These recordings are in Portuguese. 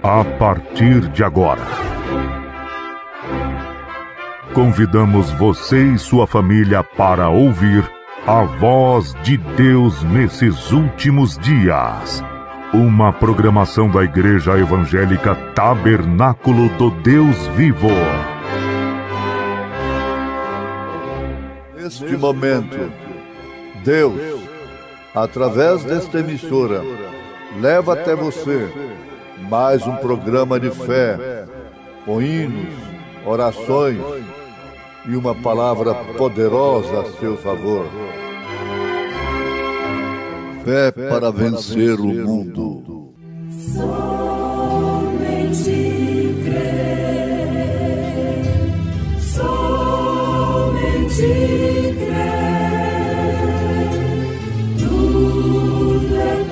A partir de agora, convidamos você e sua família para ouvir a voz de Deus nesses últimos dias. Uma programação da Igreja Evangélica Tabernáculo do Deus Vivo. Neste momento, Deus, através desta emissora, leva até você mais um programa de fé, com hinos, orações e uma palavra poderosa a seu favor. Fé para vencer o mundo. Somente crer, somente crer, tudo é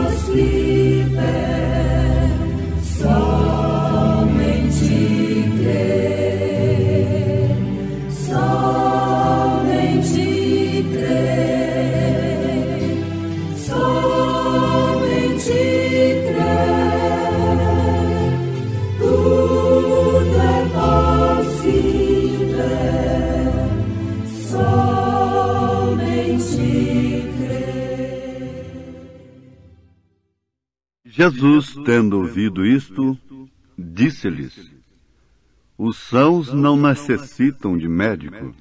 possível. Somente crer, somente crer, somente crer, tudo é possível. Somente crer. Jesus, tendo ouvido isto, disse-lhes: os sãos não necessitam de médico,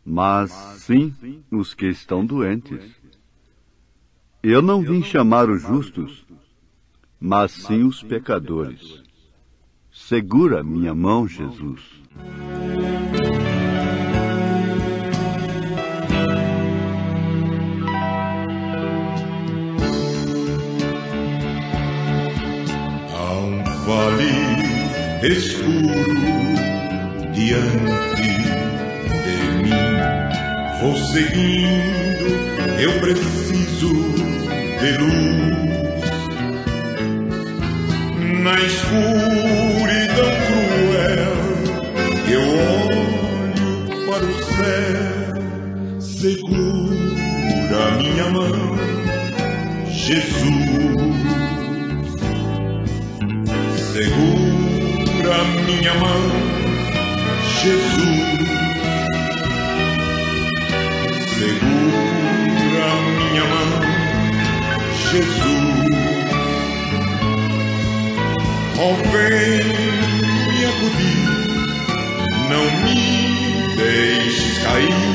mas sim os que estão doentes. Eu não vim chamar os justos, mas sim os pecadores. Segura minha mão, Jesus. Vale escuro diante de mim, vou seguindo, eu preciso de luz. Na escuridão cruel, eu olho para o céu, segura minha mão, Jesus. Segura minha mão, Jesus. Segura minha mão, Jesus. Oh, vem me acudir, não me deixes cair.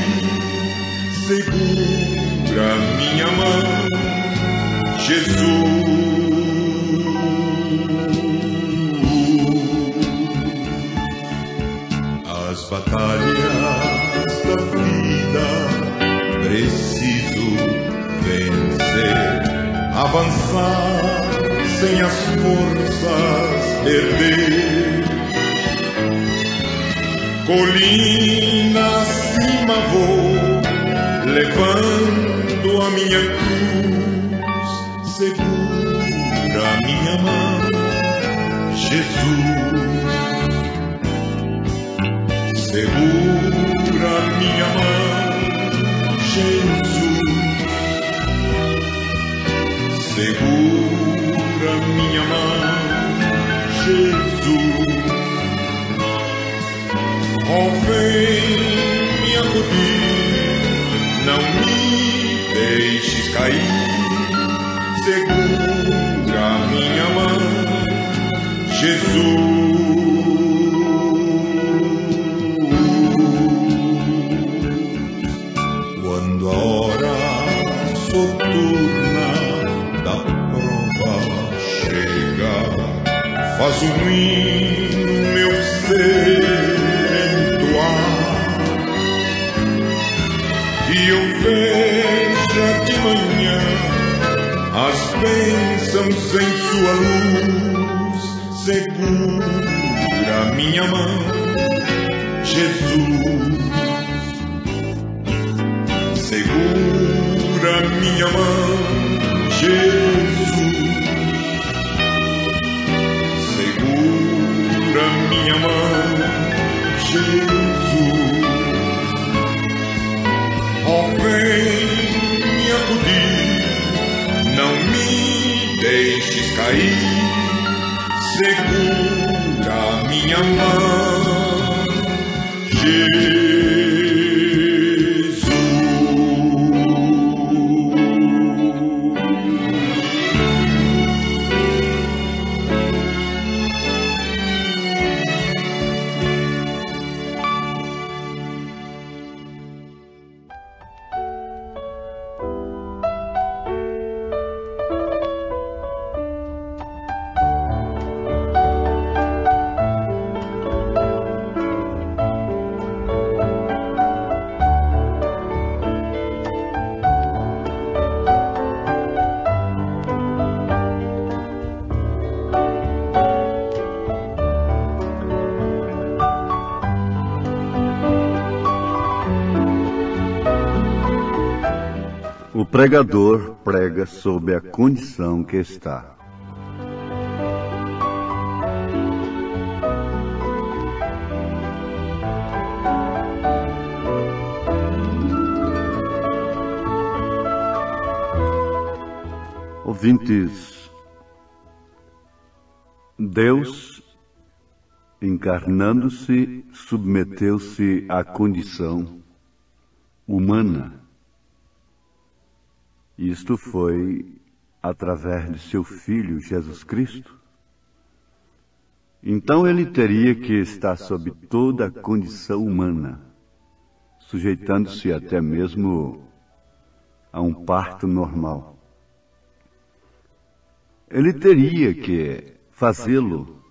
Segura minha mão, Jesus. As batalhas da vida preciso vencer, avançar sem as forças perder. Colina acima vou, levando a minha cruz. Segura minha mão, Jesus. Segura minha mão, Jesus. Segura minha mão, Jesus. Oh, vem me acudir, não me deixes cair. Segura minha mão, Jesus. Quando a hora soturna da prova chega, faz um hino meu ser entoar, e eu vejo de manhã as bênçãos em sua luz. Segura minha mão, Jesus. Segura minha mão, Jesus. Segura minha mão, Jesus. cair, segura minha mão, Jesus. O pregador prega sob a condição que está. Ouvintes, Deus, encarnando-se, submeteu-se à condição humana. Isto foi através de seu Filho, Jesus Cristo. Então ele teria que estar sob toda a condição humana, sujeitando-se até mesmo a um parto normal. Ele teria que fazê-lo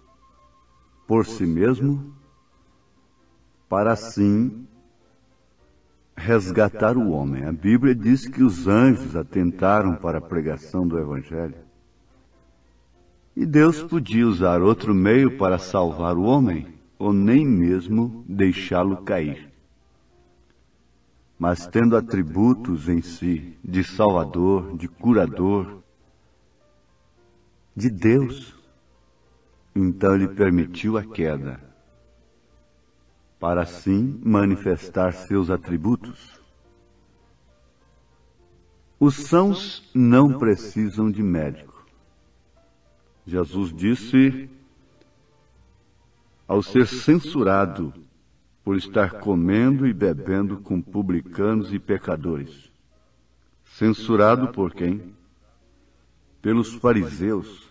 por si mesmo, para assim resgatar o homem. A Bíblia diz que os anjos atentaram para a pregação do Evangelho. E Deus podia usar outro meio para salvar o homem, ou nem mesmo deixá-lo cair. Mas tendo atributos em si de Salvador, de curador, de Deus, então ele permitiu a queda, para assim manifestar seus atributos. Os sãos não precisam de médico. Jesus disse, ao ser censurado por estar comendo e bebendo com publicanos e pecadores. Censurado por quem? Pelos fariseus,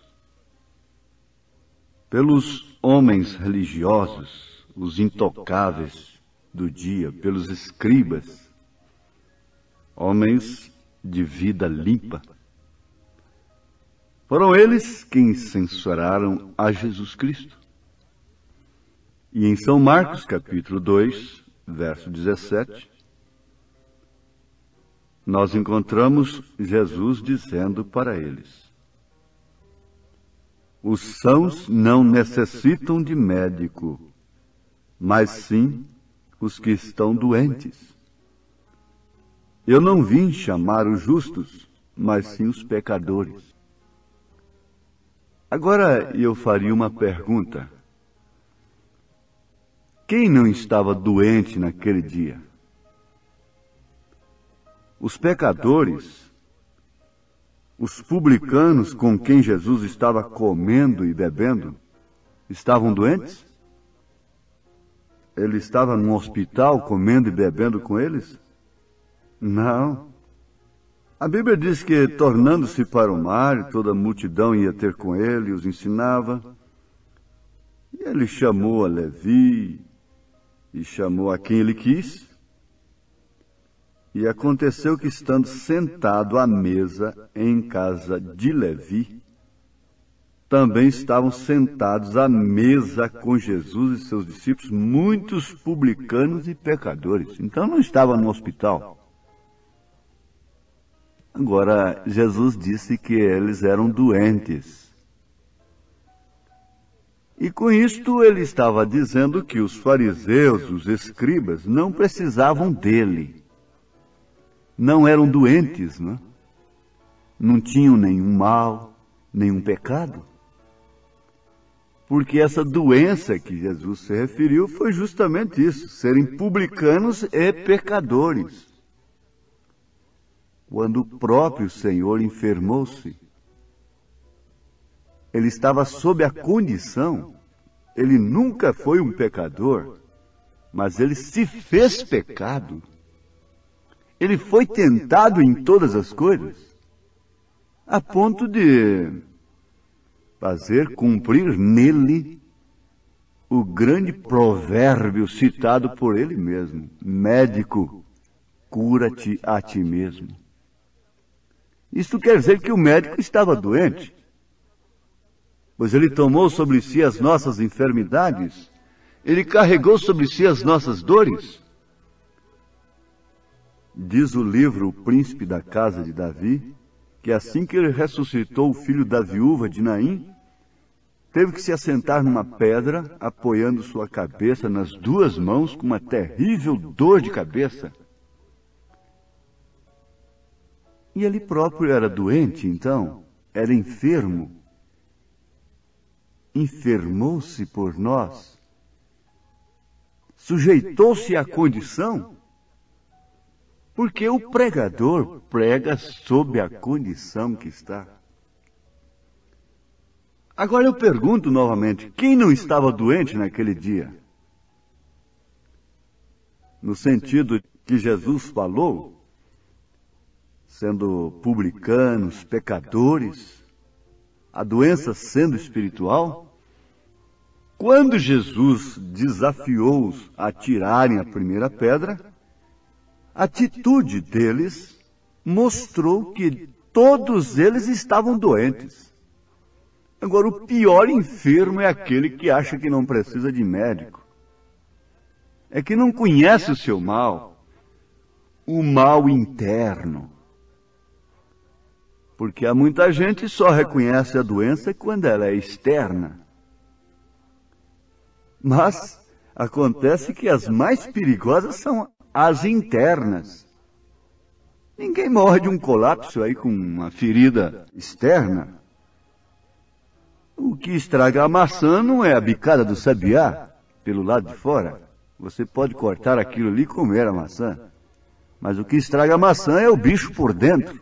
pelos homens religiosos, os intocáveis do dia, pelos escribas, homens de vida limpa. Foram eles quem censuraram a Jesus Cristo. E em São Marcos, capítulo 2, verso 17, nós encontramos Jesus dizendo para eles: os sãos não necessitam de médico, mas sim os que estão doentes. Eu não vim chamar os justos, mas sim os pecadores. Agora eu faria uma pergunta. Quem não estava doente naquele dia? Os pecadores, os publicanos com quem Jesus estava comendo e bebendo, estavam doentes? Ele estava num hospital comendo e bebendo com eles? Não. A Bíblia diz que, tornando-se para o mar, toda a multidão ia ter com ele, os ensinava. E ele chamou a Levi, e chamou a quem ele quis. E aconteceu que, estando sentado à mesa em casa de Levi, também estavam sentados à mesa com Jesus e seus discípulos muitos publicanos e pecadores. Então não estava no hospital. Agora, Jesus disse que eles eram doentes. E com isto ele estava dizendo que os fariseus, os escribas, não precisavam dele. Não eram doentes, né? Não tinham nenhum mal, nenhum pecado. Porque essa doença que Jesus se referiu foi justamente isso, serem publicanos e pecadores. Quando o próprio Senhor enfermou-se, Ele estava sob a condição, ele nunca foi um pecador, mas ele se fez pecado. Ele foi tentado em todas as coisas, a ponto de fazer cumprir nele o grande provérbio citado por ele mesmo: médico, cura-te a ti mesmo. Isto quer dizer que o médico estava doente, pois ele tomou sobre si as nossas enfermidades, ele carregou sobre si as nossas dores. Diz o livro O Príncipe da Casa de Davi, que assim que ele ressuscitou o filho da viúva de Naim, teve que se assentar numa pedra, apoiando sua cabeça nas duas mãos com uma terrível dor de cabeça. E ele próprio era doente, então, era enfermo. Enfermou-se por nós, sujeitou-se à condição, porque o pregador prega sob a condição que está. Agora eu pergunto novamente, quem não estava doente naquele dia? No sentido que Jesus falou, sendo publicanos, pecadores, a doença sendo espiritual. Quando Jesus desafiou-os a tirarem a primeira pedra, a atitude deles mostrou que todos eles estavam doentes. Agora, o pior enfermo é aquele que acha que não precisa de médico. É que não conhece o seu mal, o mal interno. Porque há muita gente que só reconhece a doença quando ela é externa. Mas acontece que as mais perigosas são as internas. Ninguém morre de um colapso aí com uma ferida externa. O que estraga a maçã não é a bicada do sabiá pelo lado de fora. Você pode cortar aquilo ali e comer a maçã. Mas o que estraga a maçã é o bicho por dentro.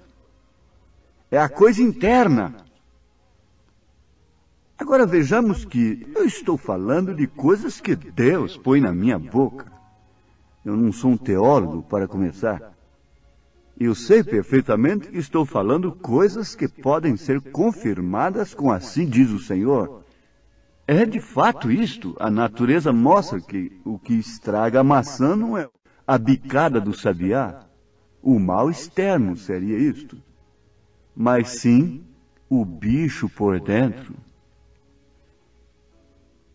É a coisa interna. Agora vejamos que eu estou falando de coisas que Deus põe na minha boca. Eu não sou um teólogo, para começar. Eu sei perfeitamente que estou falando coisas que podem ser confirmadas com assim diz o Senhor. É de fato isto. A natureza mostra que o que estraga a maçã não é a bicada do sabiá. O mal externo seria isto. Mas sim o bicho por dentro.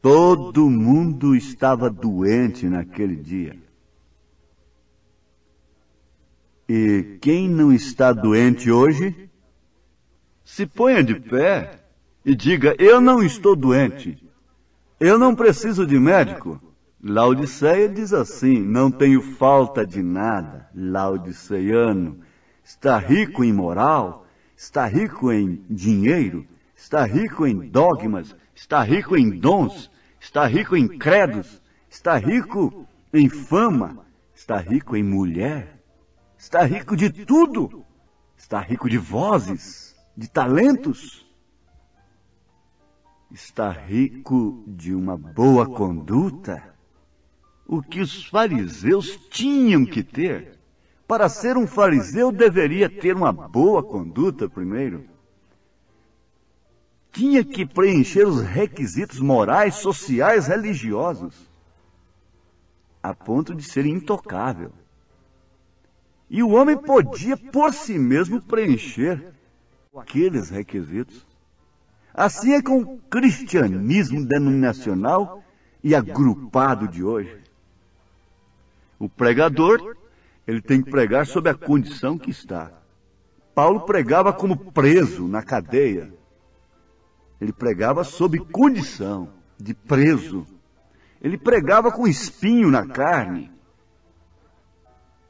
Todo mundo estava doente naquele dia. E quem não está doente hoje, se ponha de pé e diga: eu não estou doente, eu não preciso de médico. Laodiceia diz assim: não tenho falta de nada. Laodiceiano está rico em moral, está rico em dinheiro, está rico em dogmas, está rico em dons, está rico em credos, está rico em fama, está rico em mulher, está rico de tudo, está rico de vozes, de talentos, está rico de uma boa conduta. O que os fariseus tinham que ter. Para ser um fariseu deveria ter uma boa conduta primeiro. Tinha que preencher os requisitos morais, sociais, religiosos, a ponto de ser intocável. E o homem podia por si mesmo preencher aqueles requisitos. Assim é com o cristianismo denominacional e agrupado de hoje. O pregador, ele tem que pregar sob a condição que está. Paulo pregava como preso na cadeia. Ele pregava sob condição de preso. Ele pregava com espinho na carne.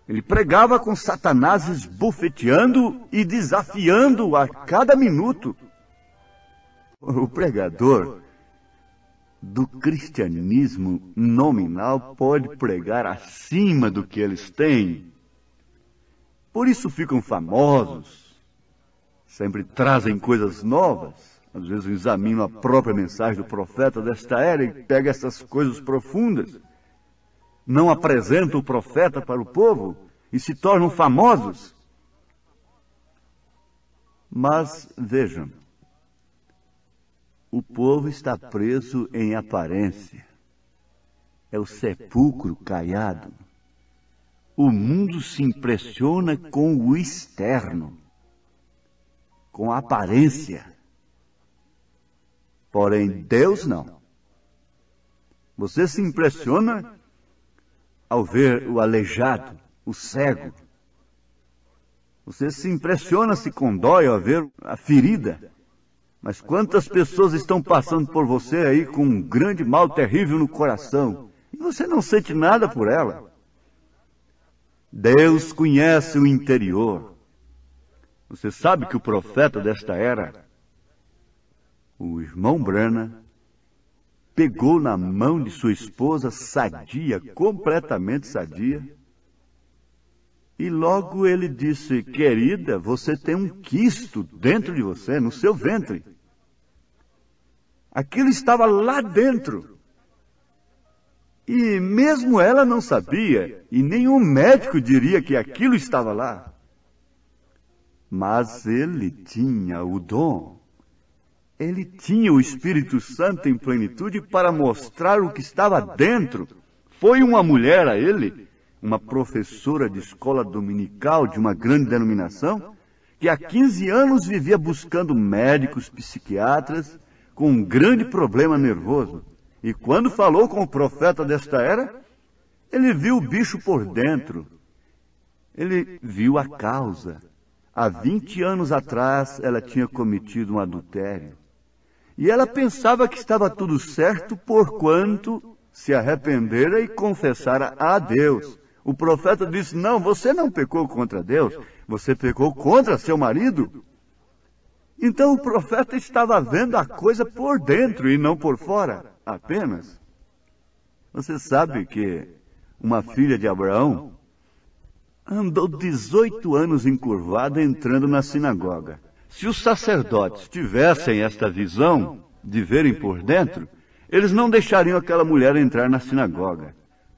Ele pregava com Satanás esbofeteando e desafiando a cada minuto. O pregador do cristianismo nominal pode pregar acima do que eles têm. Por isso ficam famosos. Sempre trazem coisas novas, Às vezes eu examino a própria mensagem do profeta desta era e pego essas coisas profundas. Não apresentam o profeta para o povo e se tornam famosos. Mas vejam, o povo está preso em aparência. É o sepulcro caiado. O mundo se impressiona com o externo, com a aparência. Porém, Deus não. Você se impressiona ao ver o aleijado, o cego. Você se impressiona, se condói ao ver a ferida. Mas quantas pessoas estão passando por você aí com um grande mal terrível no coração e você não sente nada por ela? Deus conhece o interior. Você sabe que o profeta desta era, o irmão Branham, pegou na mão de sua esposa sadia, completamente sadia, e logo ele disse: querida, você tem um quisto dentro de você, no seu ventre. Aquilo estava lá dentro. E mesmo ela não sabia, e nenhum médico diria que aquilo estava lá. Mas ele tinha o dom. Ele tinha o Espírito Santo em plenitude para mostrar o que estava dentro. Foi uma mulher a ele, uma professora de escola dominical de uma grande denominação, que há 15 anos vivia buscando médicos, psiquiatras, com um grande problema nervoso. E quando falou com o profeta desta era, ele viu o bicho por dentro. Ele viu a causa. Há 20 anos atrás, ela tinha cometido um adultério. E ela pensava que estava tudo certo, porquanto se arrependera e confessara a Deus. O profeta disse: não, você não pecou contra Deus, você pecou contra seu marido. Então o profeta estava vendo a coisa por dentro e não por fora apenas. Você sabe que uma filha de Abraão andou 18 anos encurvada entrando na sinagoga. Se os sacerdotes tivessem esta visão de verem por dentro, eles não deixariam aquela mulher entrar na sinagoga,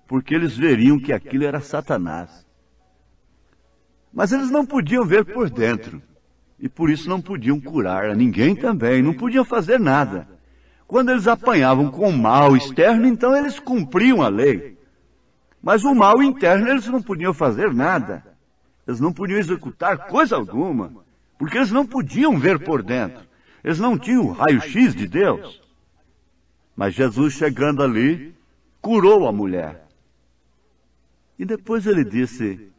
porque eles veriam que aquilo era Satanás. Mas eles não podiam ver por dentro, e por isso não podiam curar a ninguém também, não podiam fazer nada. Quando eles apanhavam com o mal externo, então eles cumpriam a lei. Mas o mal interno eles não podiam fazer nada. Eles não podiam executar coisa alguma, porque eles não podiam ver por dentro. Eles não tinham o raio-x de Deus. Mas Jesus, chegando ali, curou a mulher. E depois ele disse: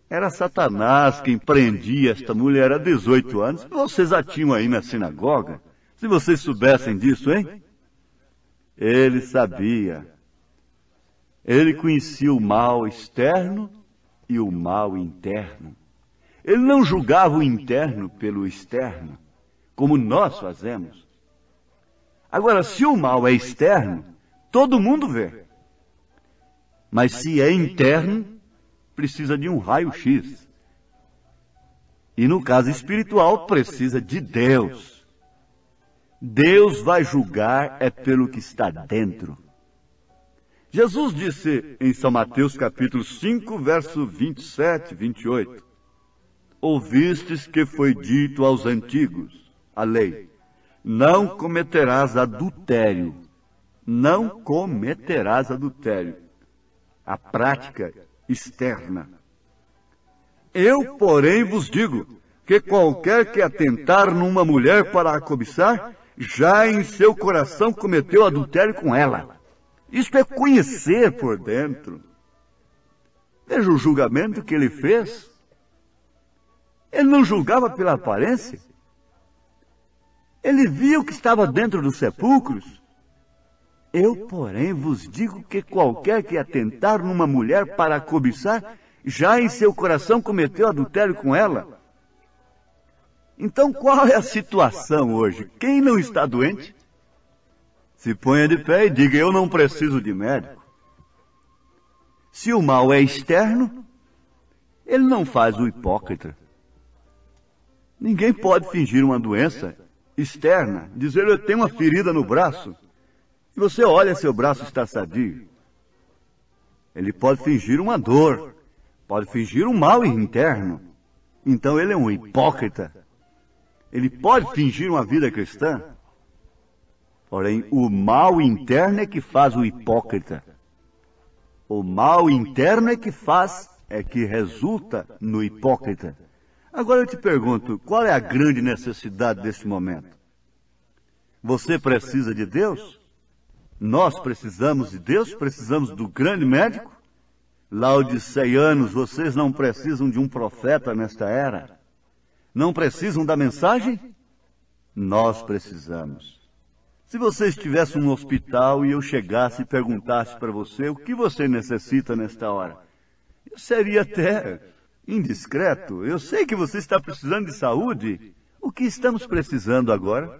era Satanás quem prendia esta mulher há 18 anos. Vocês a tinham aí na sinagoga. Se vocês soubessem disso, hein? Ele sabia. Ele conhecia o mal externo e o mal interno. Ele não julgava o interno pelo externo, como nós fazemos. Agora, se o mal é externo, todo mundo vê. Mas se é interno, precisa de um raio-x. E no caso espiritual, precisa de Deus. Deus vai julgar é pelo que está dentro. Jesus disse em São Mateus capítulo 5, verso 27, 28. Ouvistes que foi dito aos antigos, a lei: não cometerás adultério. Não cometerás adultério. A prática externa. Eu, porém, vos digo que qualquer que atentar numa mulher para a cobiçar, já em seu coração cometeu adultério com ela. Isto é conhecer por dentro. Veja o julgamento que ele fez. Ele não julgava pela aparência. Ele via o que estava dentro dos sepulcros. Eu, porém, vos digo que qualquer que atentar numa mulher para a cobiçar, já em seu coração cometeu adultério com ela. Então, qual é a situação hoje? Quem não está doente? Se ponha de pé e diga: eu não preciso de médico. Se o mal é externo, ele não faz o hipócrita. Ninguém pode fingir uma doença externa, dizer eu tenho uma ferida no braço, e você olha seu braço está sadio. Ele pode fingir uma dor, pode fingir um mal interno. Então ele é um hipócrita. Ele pode fingir uma vida cristã, porém o mal interno é que faz o hipócrita. O mal interno é que resulta no hipócrita. Agora eu te pergunto, qual é a grande necessidade desse momento? Você precisa de Deus? Nós precisamos de Deus? Precisamos do grande médico? Laodiceianos, vocês não precisam de um profeta nesta era? Não precisam da mensagem? Nós precisamos. Se você estivesse num hospital e eu chegasse e perguntasse para você o que você necessita nesta hora, seria até indiscreto. Eu sei que você está precisando de saúde. O que estamos precisando agora?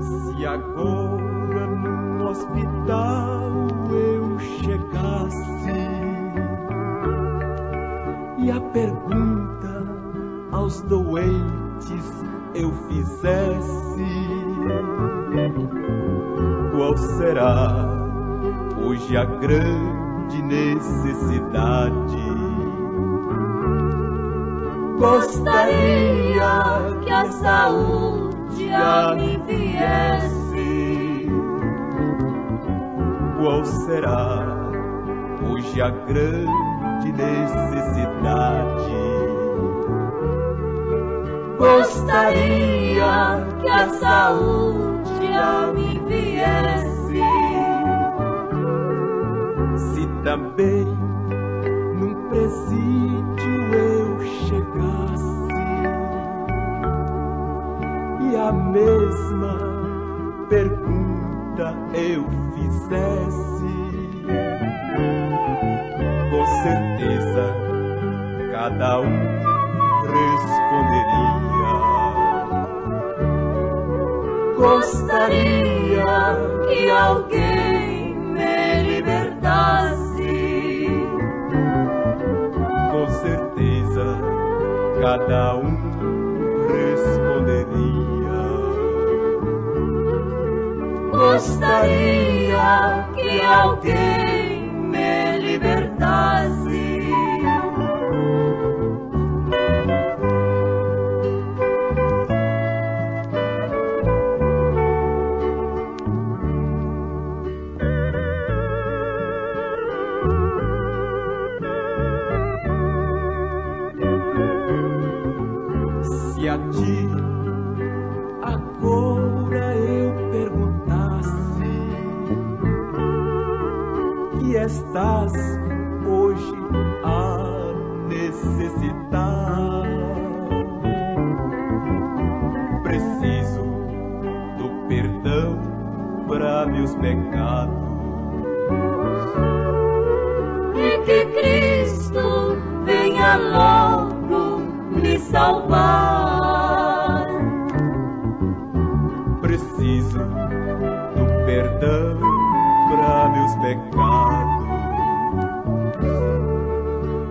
Se agora no hospital eu chegasse e a pergunta aos doentes eu fizesse: qual será hoje a grande necessidade? Gostaria que a saúde a mim viesse. Qual será hoje a grande necessidade? Gostaria que a saúde a mim viesse. Se também num presídio eu chegasse e a mesma pergunta eu fizesse, com certeza cada um responderia: gostaria que alguém me libertasse. Com certeza cada um responderia: gostaria que alguém me libertasse. Se a ti agora eu perguntasse que estás hoje a necessitar, preciso do perdão para meus pecados E que Cristo venha logo me salvar. preciso do perdão para meus pecados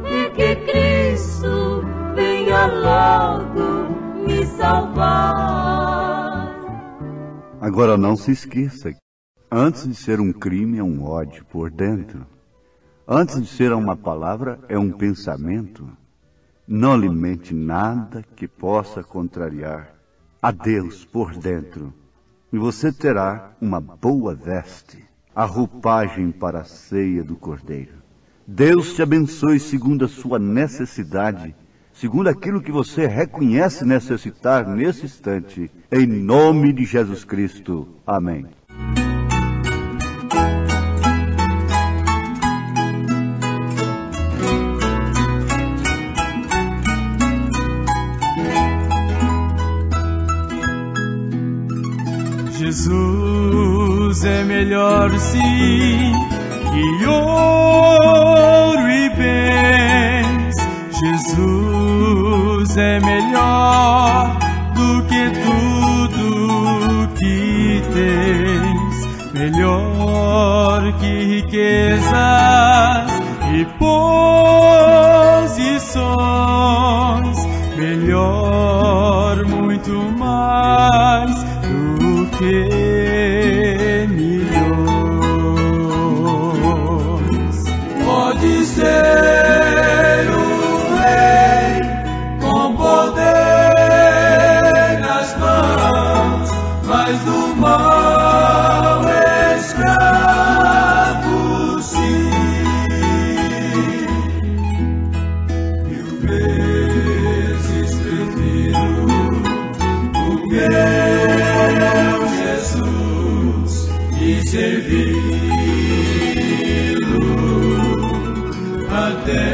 E que Cristo venha logo me salvar. Agora não se esqueça, antes de ser um crime é um ódio por dentro. Antes de ser uma palavra é um pensamento. Não alimente nada que possa contrariar a Deus por dentro. E você terá uma boa veste, a roupagem para a ceia do Cordeiro. Deus te abençoe segundo a sua necessidade, segundo aquilo que você reconhece necessitar nesse instante. Em nome de Jesus Cristo. Amém. Jesus é melhor sim que ouro e bens. Jesus é melhor do que tudo que tens, melhor que riquezas e melhor, muito mais do que milhões. Pode ser o rei com poder nas mãos, mas do mal escravo sim. Meu Jesus, e servi-lo até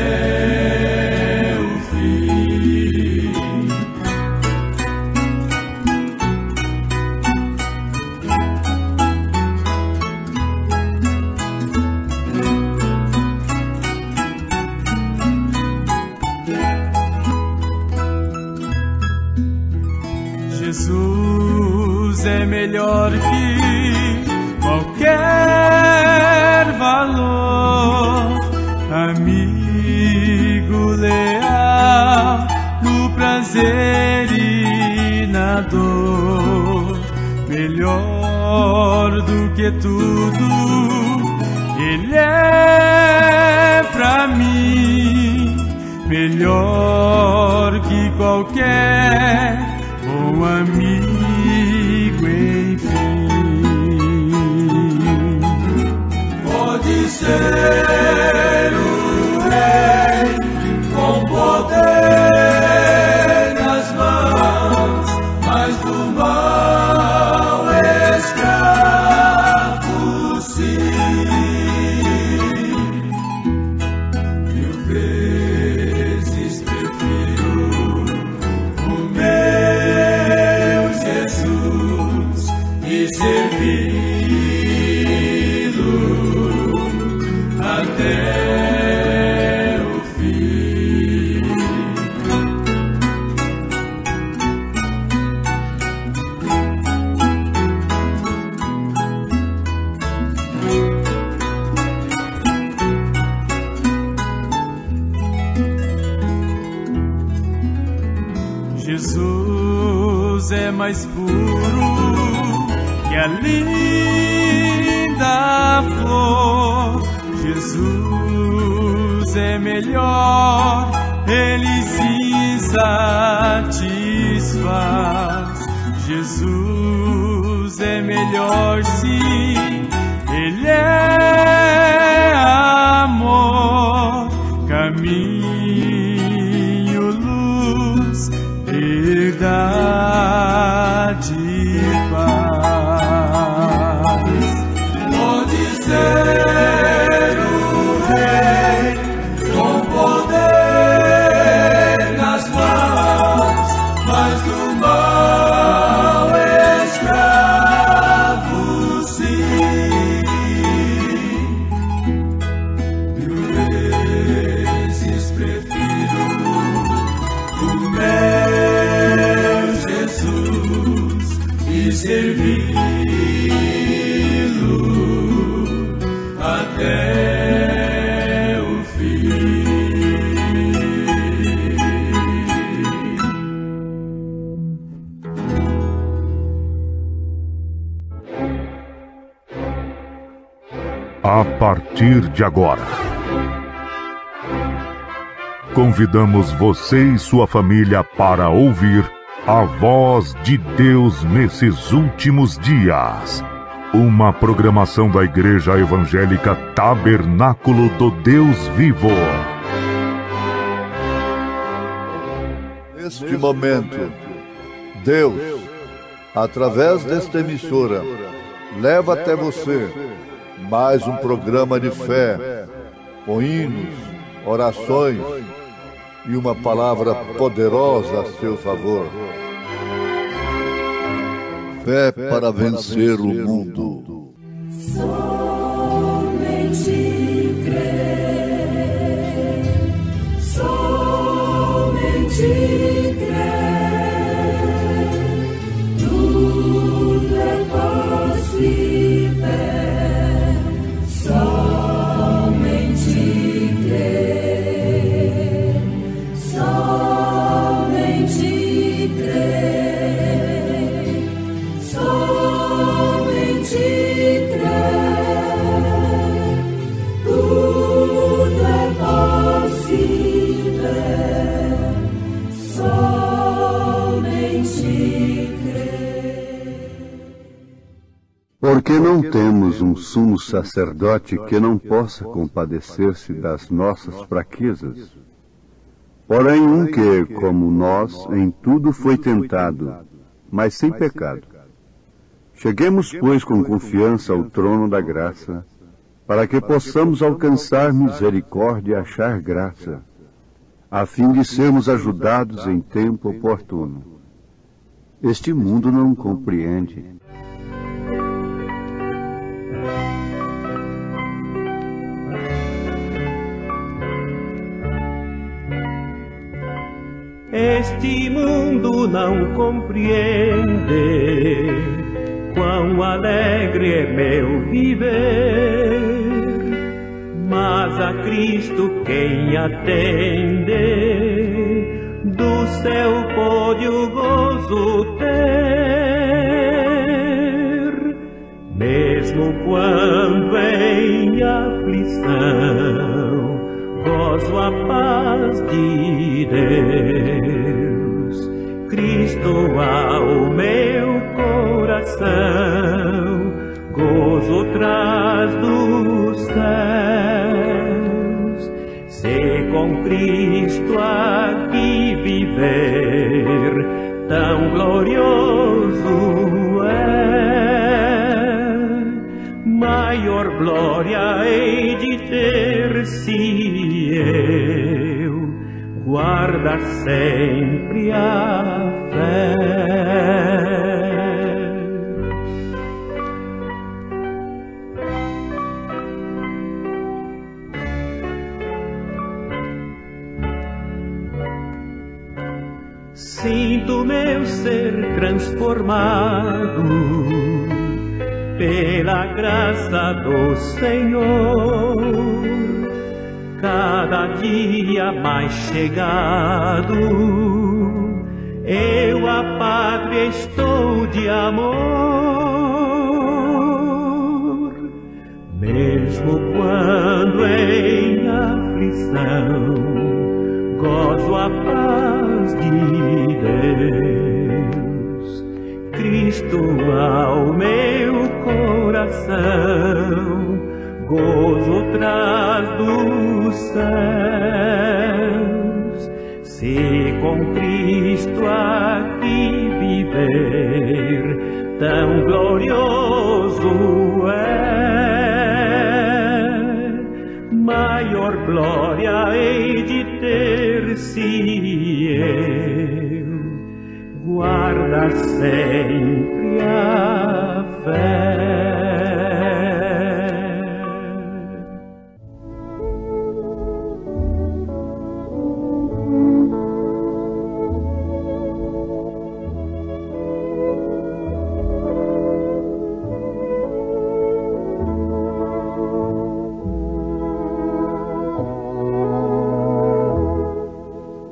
o fim. Jesus é melhor que qualquer valor, amigo leal no prazer e na dor, melhor do que tudo, Ele é pra mim, melhor que qualquer bom amigo, enfim. Pode ser o rei com poder nas mãos, mas do mal escravo sim. 1000 vezes prefiro o meu Jesus e servi-lo até o fim. Jesus é mais puro que a linda flor. Jesus é melhor, Ele se satisfaz. Jesus é melhor, sim, Ele é amor, caminho, luz, verdade e paz. Pode ser o rei com poder nas mãos, mas do mal escravo sim. 1000 vezes prefiro o meu Jesus e servi-lo até o fim. A partir de agora, convidamos você e sua família para ouvir a voz de Deus nesses últimos dias. Uma programação da Igreja Evangélica Tabernáculo do Deus Vivo. Neste momento, Deus, através desta emissora, leva até você mais um programa de fé, com hinos, orações e uma palavra poderosa a seu favor. Fé para vencer o mundo. Somente crer, somente crer, tudo é possível. Somente crer, somente Porque não temos um sumo sacerdote que não possa compadecer-se das nossas fraquezas, porém um que, como nós, em tudo foi tentado, mas sem pecado. Cheguemos, pois, com confiança ao trono da graça, para que possamos alcançar misericórdia e achar graça, a fim de sermos ajudados em tempo oportuno. Este mundo não compreende. Este mundo não compreende quão alegre é meu viver, mas a Cristo quem atende, do céu pode o gozo ter, mesmo quando em aflição gozo a paz de Deus. Cristo ao meu coração gozo traz dos céus. Se com Cristo aqui viver, tão glorioso é, maior glória hei de ter se eu guardar sempre a fé. Sinto meu ser transformado pela graça do Senhor, cada dia mais chegado, eu a pátria estou de amor, mesmo quando em aflição gozo a paz de Deus. Cristo ao meu coração gozo traz dos céus. Se com Cristo aqui viver, tão glorioso é, maior glória hei de ter se eu guardar sempre a fé.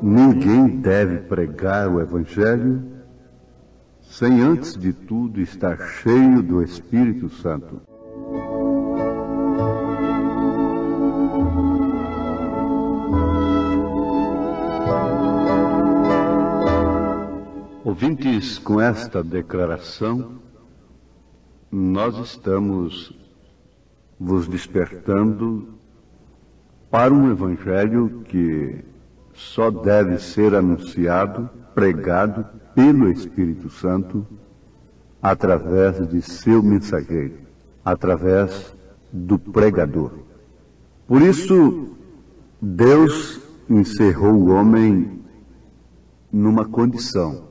Ninguém deve pregar o Evangelho sem antes de tudo estar cheio do Espírito Santo. Ouvintes, com esta declaração, nós estamos vos despertando para um Evangelho que só deve ser anunciado, pregado pelo Espírito Santo através de seu mensageiro, através do pregador. Por isso, Deus encerrou o homem numa condição,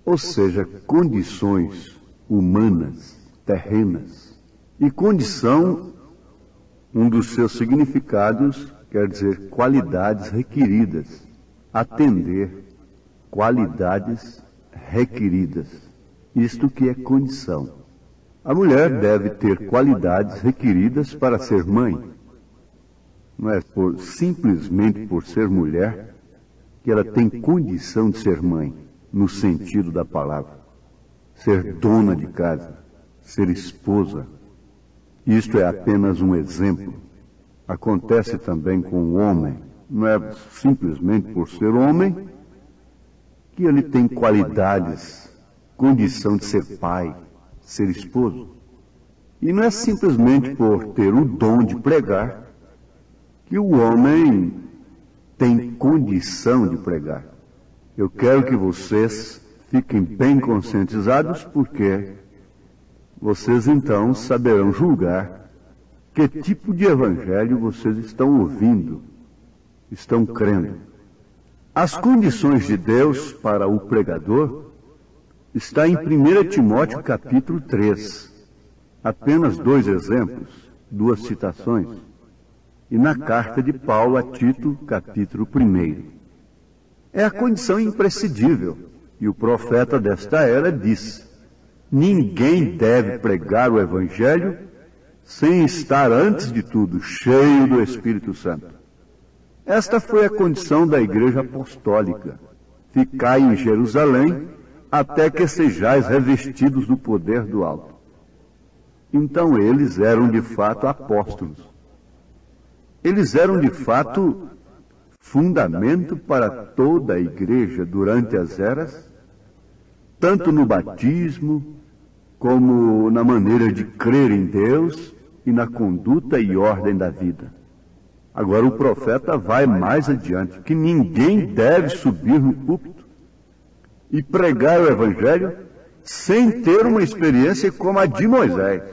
ou seja, condições humanas, terrenas. E condição, um dos seus significados, quer dizer qualidades requeridas, atender qualidades requeridas. Isto que é condição. A mulher deve ter qualidades requeridas para ser mãe. Não é simplesmente por ser mulher que ela tem condição de ser mãe, no sentido da palavra. Ser dona de casa, ser esposa. Isto é apenas um exemplo. Acontece também com o homem. Não é simplesmente por ser homem que ele tem qualidades, condição de ser pai, ser esposo. E não é simplesmente por ter o dom de pregar que o homem tem condição de pregar. Eu quero que vocês fiquem bem conscientizados, porque vocês então saberão julgar que tipo de evangelho vocês estão ouvindo, estão crendo. As condições de Deus para o pregador está em 1 Timóteo capítulo 3. Apenas 2 exemplos, 2 citações. E na carta de Paulo a Tito, capítulo 1. É a condição imprescindível. E o profeta desta era diz: ninguém deve pregar o evangelho sem estar, antes de tudo, cheio do Espírito Santo. Esta foi a condição da igreja apostólica: ficai em Jerusalém até que sejais revestidos do poder do alto. Então eles eram de fato apóstolos. Eles eram de fato fundamento para toda a igreja durante as eras, tanto no batismo, como na maneira de crer em Deus e na conduta e ordem da vida. Agora o profeta vai mais adiante, que ninguém deve subir no púlpito e pregar o evangelho sem ter uma experiência como a de Moisés.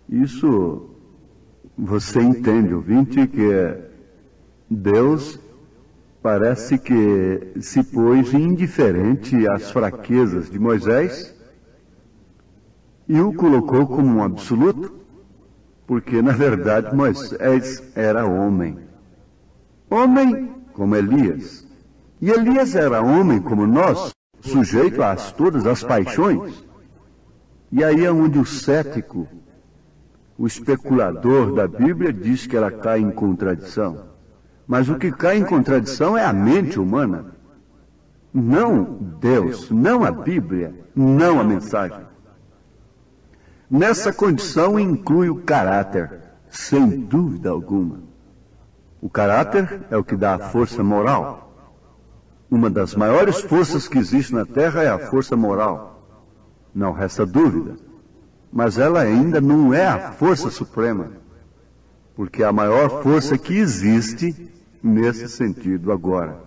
Isso você entende, ouvinte, que Deus parece que se pôs indiferente às fraquezas de Moisés e o colocou como um absoluto, porque na verdade Moisés era homem. Homem como Elias. E Elias era homem como nós, sujeito a todas as paixões. E aí é onde o cético, o especulador da Bíblia, diz que ela cai em contradição. Mas o que cai em contradição é a mente humana. Não Deus, não a Bíblia, não a mensagem. Nessa condição inclui o caráter, sem dúvida alguma. O caráter é o que dá a força moral. Uma das maiores forças que existe na Terra é a força moral. Não resta dúvida. Mas ela ainda não é a força suprema. Porque a maior força que existe nesse sentido agora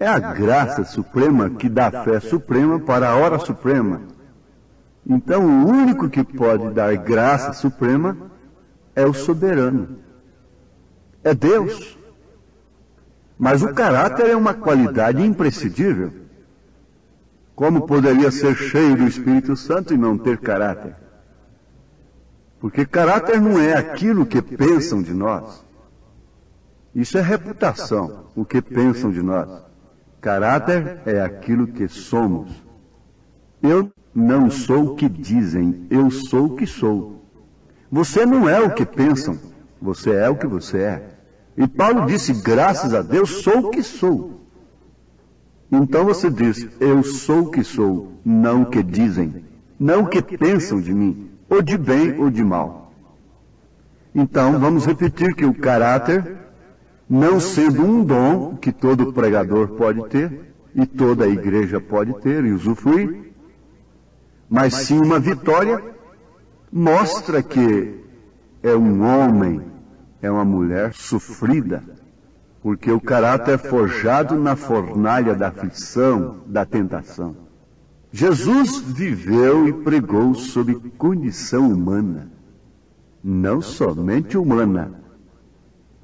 é a graça suprema que dá a fé suprema para a hora suprema. Então o único que pode dar graça suprema é o soberano. É Deus. Mas o caráter é uma qualidade imprescindível. Como poderia ser cheio do Espírito Santo e não ter caráter? Porque caráter não é aquilo que pensam de nós. Isso é reputação, o que pensam de nós. Caráter é aquilo que somos. Eu não sou o que dizem, eu sou o que sou. Você não é o que pensam, você é o que você é. E Paulo disse, graças a Deus, sou o que sou. Então você diz, eu sou o que sou, não o que dizem, não o que pensam de mim, ou de bem ou de mal. Então vamos repetir que o caráter, não sendo um dom que todo pregador pode ter, e toda a igreja pode ter e usufruir, mas sim uma vitória, mostra que é um homem, é uma mulher sofrida, porque o caráter é forjado na fornalha da aflição, da tentação. Jesus viveu e pregou sob condição humana, não somente humana,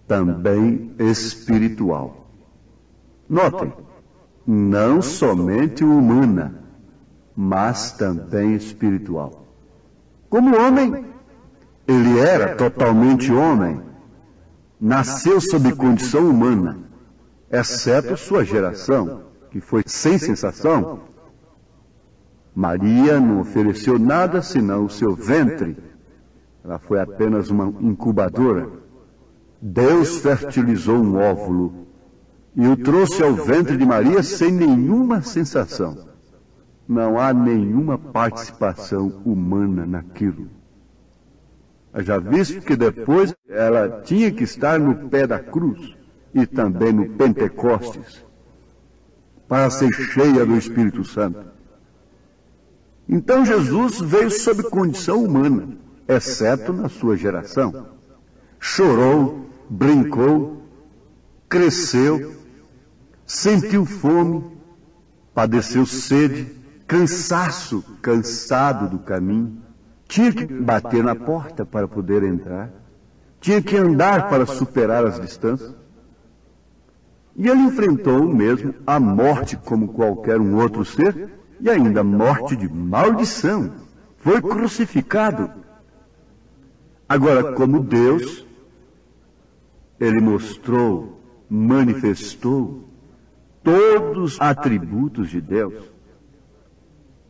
também espiritual. Notem, não somente humana, mas também espiritual. Como homem, ele era totalmente homem, nasceu sob condição humana, exceto sua geração, que foi sem sensação. Maria não ofereceu nada senão o seu ventre. Ela foi apenas uma incubadora. Deus fertilizou um óvulo e o trouxe ao ventre de Maria sem nenhuma sensação. Não há nenhuma participação humana naquilo. Já visto que depois ela tinha que estar no pé da cruz e também no Pentecostes para ser cheia do Espírito Santo. Então Jesus veio sob condição humana, exceto na sua geração. Chorou, brincou, cresceu, sentiu fome, padeceu sede, cansaço, cansado do caminho. Tinha que bater na porta para poder entrar. Tinha que andar para superar as distâncias. E ele enfrentou mesmo a morte como qualquer um outro ser, e ainda a morte de maldição. Foi crucificado. Agora, como Deus, ele mostrou, manifestou todos os atributos de Deus.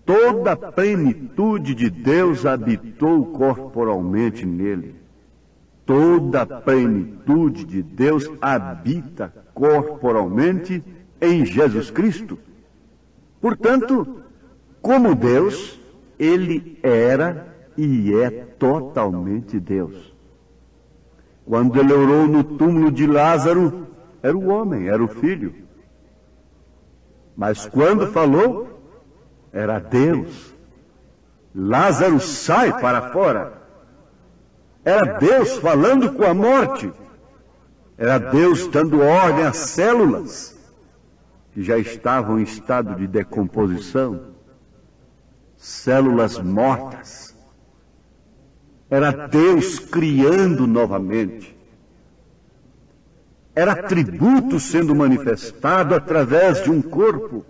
Toda a plenitude de Deus habitou corporalmente nele. Toda a plenitude de Deus habita corporalmente em Jesus Cristo. Portanto, como Deus, ele era e é totalmente Deus. Quando ele orou no túmulo de Lázaro, era o homem, era o filho. Mas quando falou, era Deus. Lázaro, sai para fora. Era Deus falando com a morte. Era Deus dando ordem às células que já estavam em estado de decomposição. Células mortas. Era Deus criando novamente. Era atributo sendo manifestado através de um corpo.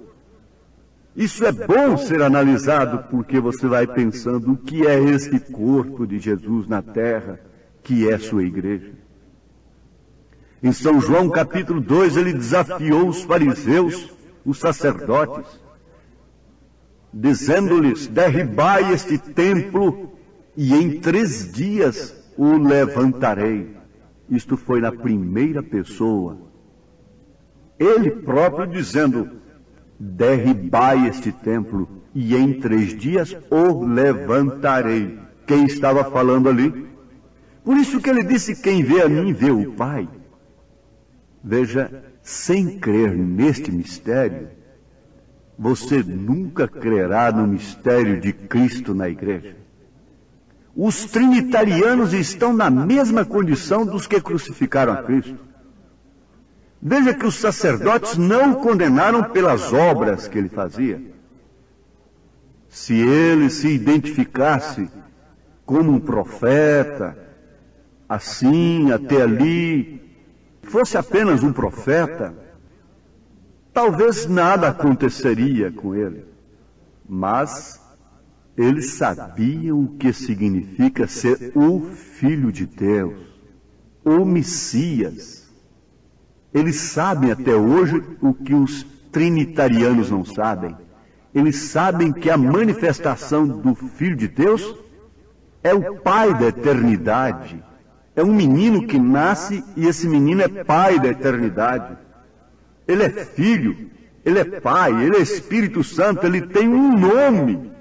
Isso é bom ser analisado, porque você vai pensando o que é esse corpo de Jesus na terra, que é sua igreja. Em São João capítulo 2, ele desafiou os fariseus, os sacerdotes, dizendo-lhes: derribai este templo e em 3 dias o levantarei. Isto foi na primeira pessoa. Ele próprio dizendo: derribai este templo e em 3 dias o levantarei. Quem estava falando ali? Por isso que ele disse: quem vê a mim vê o Pai. Veja, sem crer neste mistério, você nunca crerá no mistério de Cristo na igreja. Os trinitarianos estão na mesma condição dos que crucificaram a Cristo. Veja que os sacerdotes não o condenaram pelas obras que ele fazia. Se ele se identificasse como um profeta, assim, até ali, fosse apenas um profeta, talvez nada aconteceria com ele. Mas eles sabiam o que significa ser o Filho de Deus, o Messias. Eles sabem até hoje o que os trinitarianos não sabem. Eles sabem que a manifestação do Filho de Deus é o Pai da eternidade. É um menino que nasce e esse menino é Pai da eternidade. Ele é Filho, ele é Pai, ele é Espírito Santo, ele tem um nome.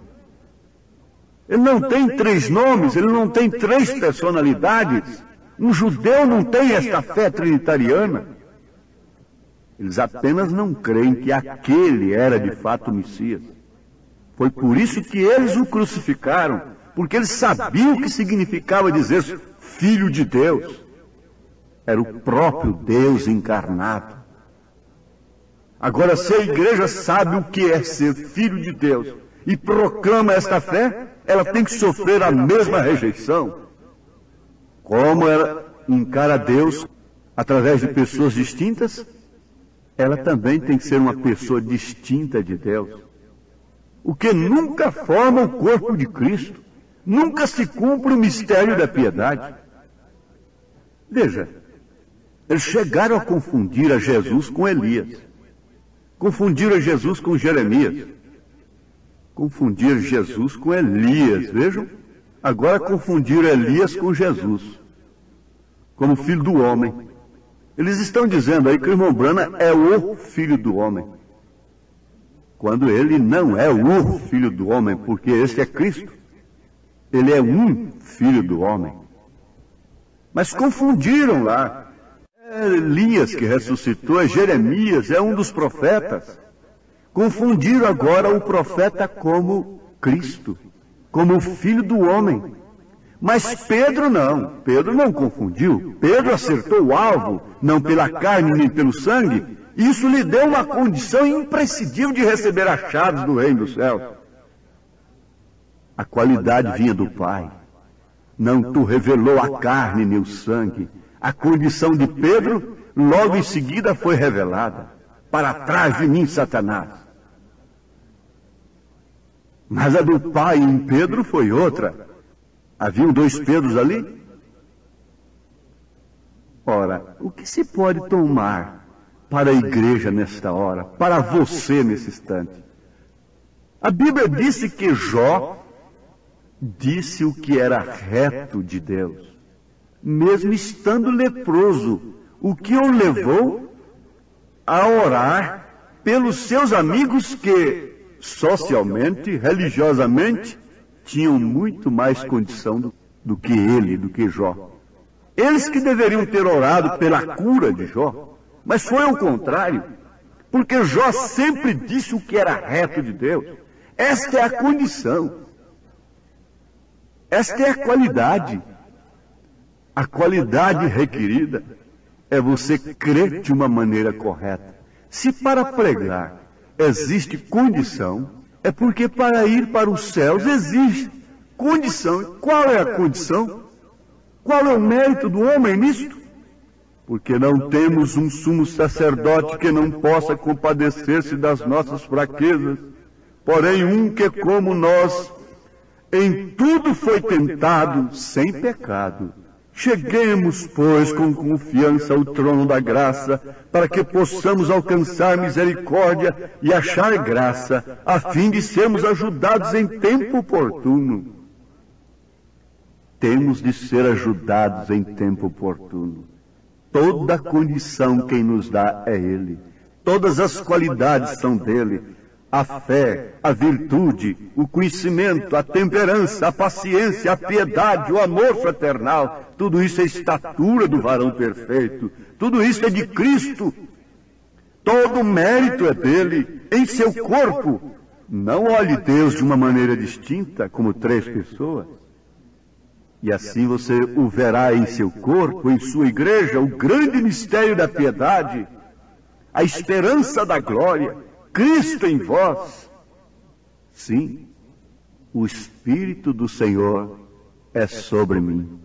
Ele não tem 3 nomes, ele não tem 3 personalidades. Um judeu não tem esta fé trinitariana. Eles apenas não creem que aquele era de fato o Messias. Foi por isso que eles o crucificaram, porque eles sabiam o que significava dizer Filho de Deus. Era o próprio Deus encarnado. Agora, se a igreja sabe o que é ser Filho de Deus e proclama esta fé, ela tem que sofrer a mesma rejeição. Como ela encara Deus através de pessoas distintas, ela também tem que ser uma pessoa distinta de Deus. O que nunca forma o corpo de Cristo. Nunca se cumpre o mistério da piedade. Veja, eles chegaram a confundir a Jesus com Elias. Confundiram a Jesus com Jeremias. Confundiram Jesus com Elias, vejam? Agora confundiram Elias com Jesus, como filho do homem. Eles estão dizendo aí que o irmão Branham é o filho do homem, quando ele não é o filho do homem, porque esse é Cristo. Ele é um filho do homem. Mas confundiram lá. É Elias que ressuscitou, é Jeremias, é um dos profetas. Confundiram agora o profeta como Cristo, como o filho do homem. Mas Pedro não. Pedro não confundiu. Pedro acertou o alvo, não pela carne nem pelo sangue. Isso lhe deu uma condição imprescindível de receber as chaves do reino do céu. A qualidade vinha do Pai. Não tu revelou a carne nem o sangue. A condição de Pedro, logo em seguida, foi revelada. Para trás de mim, Satanás. Mas a do Pai em Pedro foi outra. Haviam 2 Pedros ali? Ora, o que se pode tomar para a igreja nesta hora, para você nesse instante? A Bíblia disse que Jó disse o que era reto de Deus, mesmo estando leproso, o que o levou a orar pelos seus amigos que, socialmente, religiosamente, tinham muito mais condição do que ele, do que Jó. Eles que deveriam ter orado pela cura de Jó, mas foi ao contrário, porque Jó sempre disse o que era reto de Deus. Esta é a condição. Esta é a qualidade. A qualidade requerida é você crer de uma maneira correta. Se para pregar existe condição, é porque para ir para os céus existe condição. Qual é a condição? Qual é o mérito do homem nisto? Porque não temos um sumo sacerdote que não possa compadecer-se das nossas fraquezas, porém um que, como nós, em tudo foi tentado sem pecado. Cheguemos, pois, com confiança ao trono da graça, para que possamos alcançar misericórdia e achar graça, a fim de sermos ajudados em tempo oportuno. Temos de ser ajudados em tempo oportuno. Toda condição quem nos dá é Ele. Todas as qualidades são dele. A fé, a virtude, o conhecimento, a temperança, a paciência, a piedade, o amor fraternal, tudo isso é estatura do varão perfeito, tudo isso é de Cristo. Todo o mérito é dele, em seu corpo. Não olhe Deus de uma maneira distinta, como 3 pessoas. E assim você o verá em seu corpo, em sua igreja, o grande mistério da piedade, a esperança da glória, Cristo em vós. Sim, o Espírito do Senhor é sobre mim.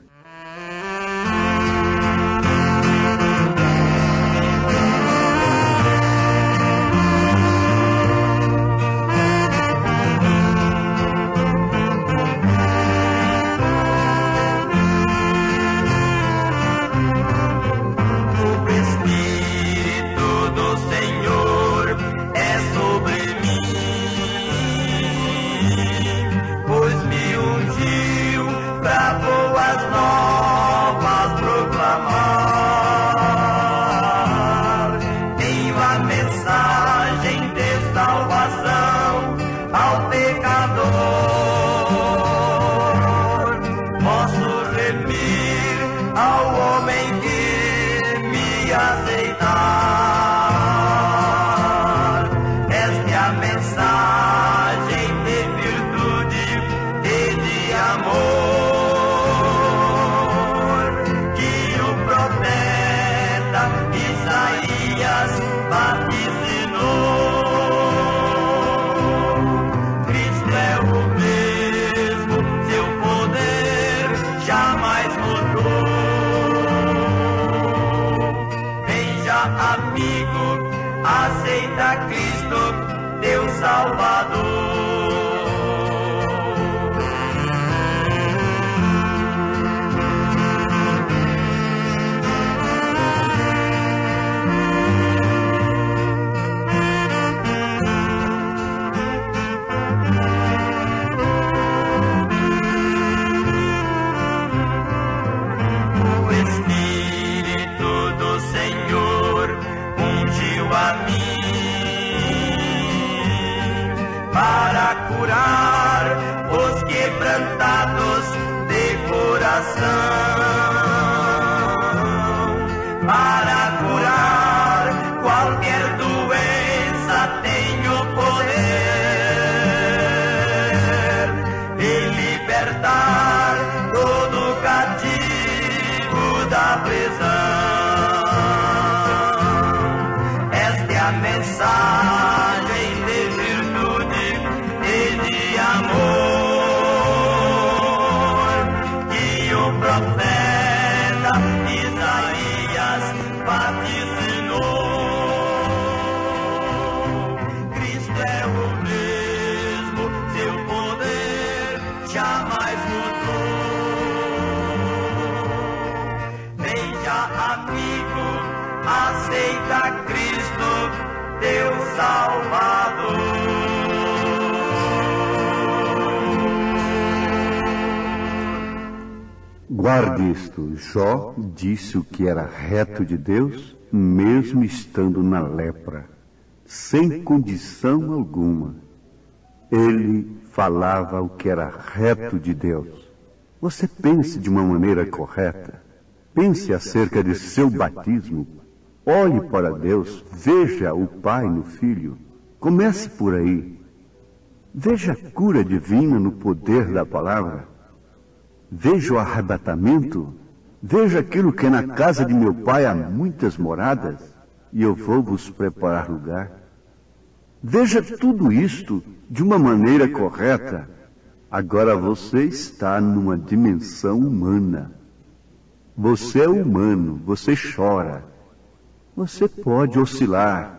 Todo Salvador. Guarde isto, Jó disse o que era reto de Deus, mesmo estando na lepra, sem condição alguma. Ele falava o que era reto de Deus. Você pense de uma maneira correta. Pense acerca de seu batismo. Olhe para Deus, veja o Pai no Filho. Comece por aí. Veja a cura divina no poder da palavra. Veja o arrebatamento. Veja aquilo que na casa de meu Pai há muitas moradas, e eu vou vos preparar lugar. Veja tudo isto de uma maneira correta. Agora você está numa dimensão humana. Você é humano, você chora. Você pode oscilar.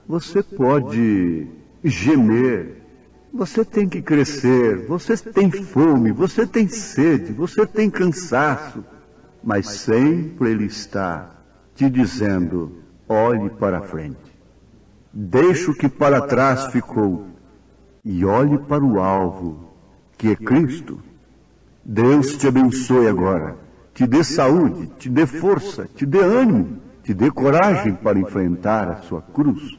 Você pode gemer. Você tem que crescer. Você tem fome, você tem sede, você tem cansaço. Mas sempre Ele está te dizendo, olhe para frente. Deixe o que para trás ficou e olhe para o alvo, que é Cristo. Deus te abençoe agora, te dê saúde, te dê força, te dê ânimo, te dê coragem para enfrentar a sua cruz.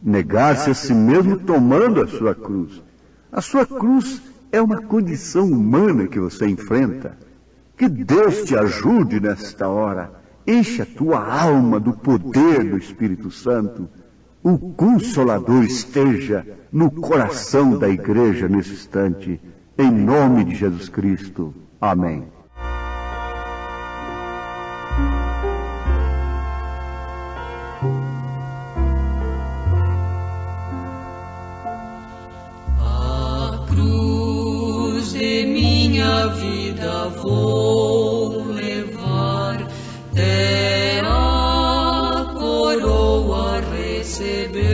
Negar-se a si mesmo tomando a sua cruz. A sua cruz é uma condição humana que você enfrenta. Que Deus te ajude nesta hora. Enche a tua alma do poder do Espírito Santo. O Consolador esteja no coração da igreja nesse instante. Em nome de Jesus Cristo. Amém. A cruz de minha vida vou levar, até a coroa receber.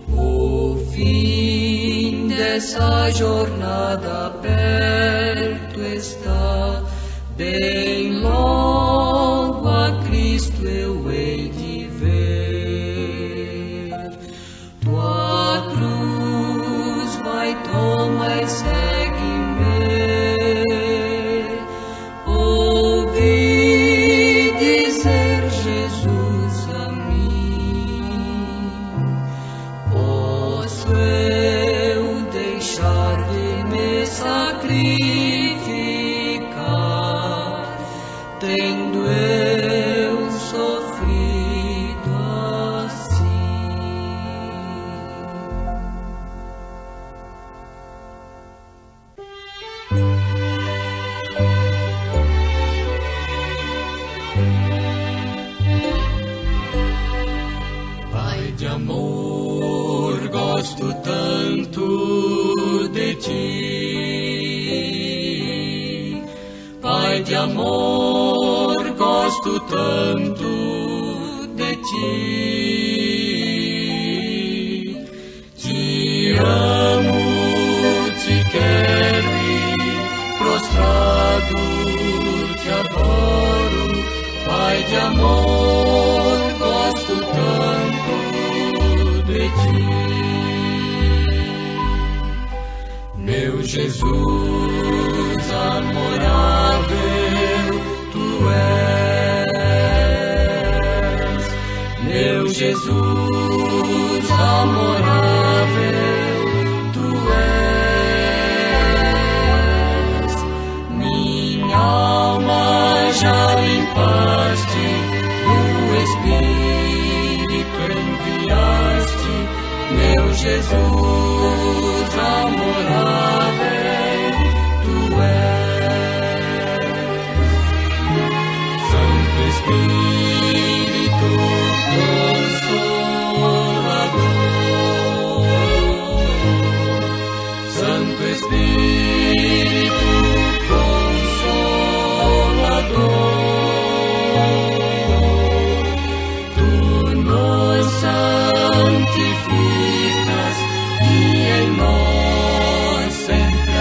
O fim dessa jornada perto está, bem logo a Cristo eu hei de ver. Tua cruz vai tomar e segue-me. Ouvi dizer Jesus a mim, posso eu deixar de me sacrificar, tendo eu sofrido assim. Pai de amor, gosto tanto de ti. Pai de amor, gosto tanto de ti. Te amo, te quero e prostrado te adoro. Pai de amor, gosto tanto de ti. Meu Jesus amorável, tu és. Meu Jesus amorável, tu és. Minha alma já limpaste, o Espírito enviaste. Meu Jesus amorável, tu és. Santo Espírito Consolador, Santo Espírito Consolador, tu nos santificas e em nós sempre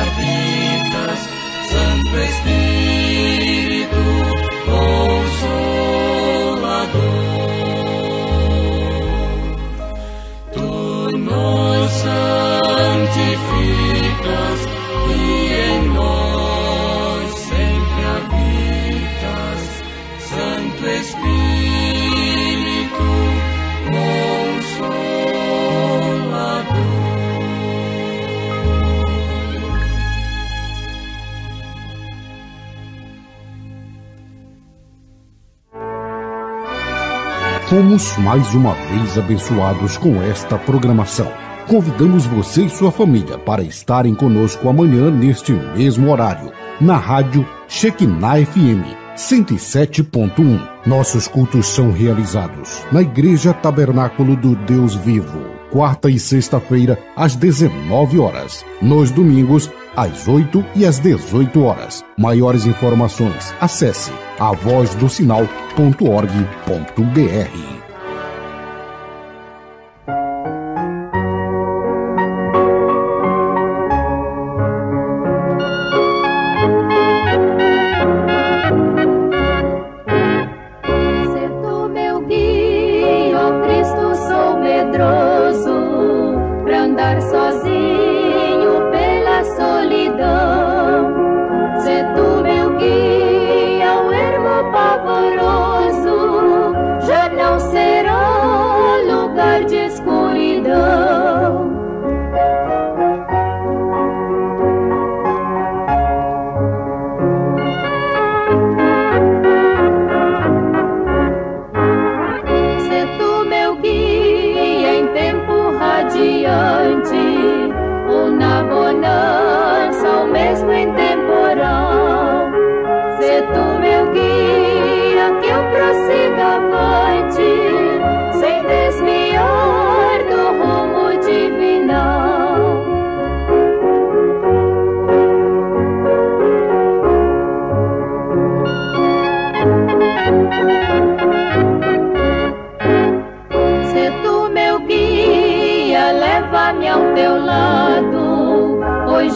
Fomos mais uma vez abençoados com esta programação. Convidamos você e sua família para estarem conosco amanhã neste mesmo horário, na rádio Shekinah FM 107.1. Nossos cultos são realizados na Igreja Tabernáculo do Deus Vivo, quarta e sexta-feira, às 19 horas. Nos domingos, às 8 e às 18 horas. Maiores informações, acesse avozdosinal.org.br.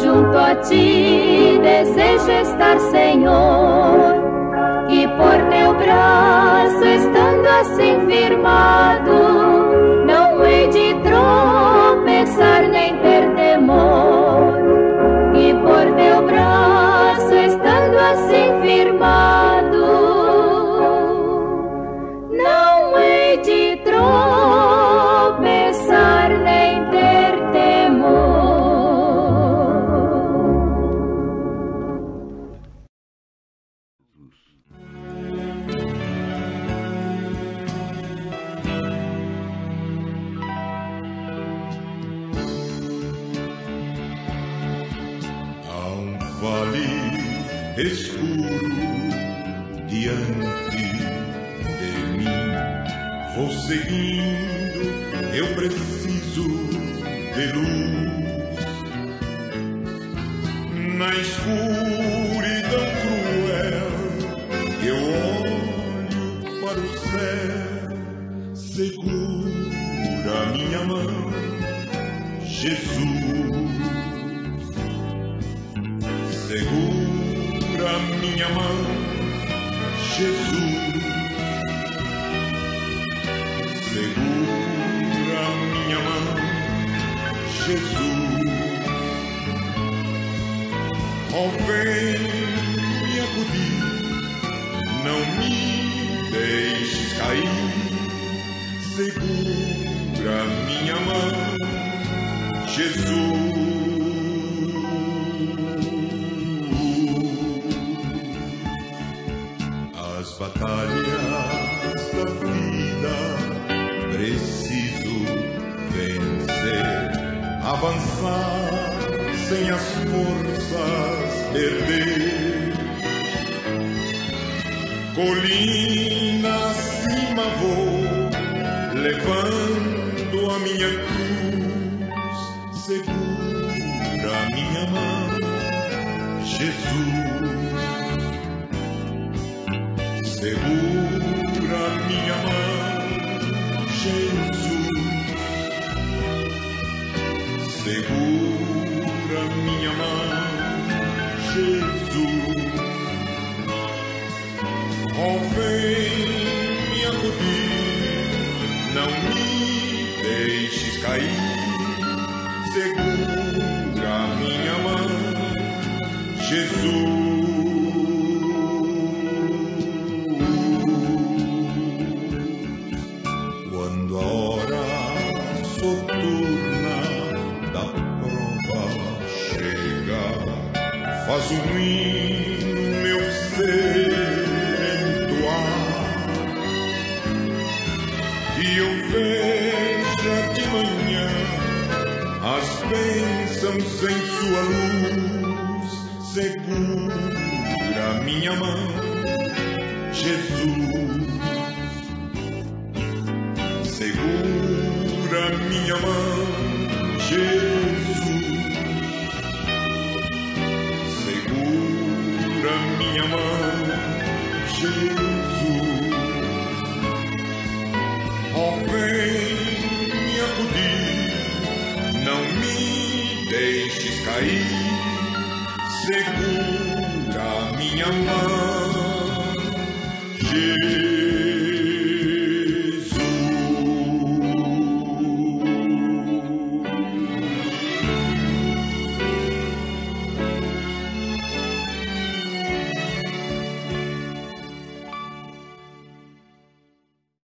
Junto a ti desejo estar, Senhor, que por teu braço, estando assim firmado, não hei de tropeçar nem ter temor, que por teu braço, estando assim firmado, não hei de tropeçar nem ter temor. Escuro diante de mim, vou seguindo, eu preciso de luz. Na escuridão cruel, eu olho para o céu, segura minha mão, Jesus, segura minha mão, Jesus, segura minha mão, Jesus. Oh, vem me acudir, não me deixes cair, segura minha mão, Jesus. As batalhas da vida preciso vencer, avançar sem as forças perder. Colina acima vou, levando a minha cruz, segura minha mão, Jesus. Segura minha mão, Jesus. Segura minha mão, Jesus. Oh, vem me acudir, não me deixes cair. Segura minha mão, Jesus. Faz um hino meu ser entoar, as bênçãos em sua luz. Segura minha mão, Jesus. Segura minha mão, Jesus. Segura minha mão, Jesus. Oh, vem me acudir, não me deixes cair. Segura minha mão,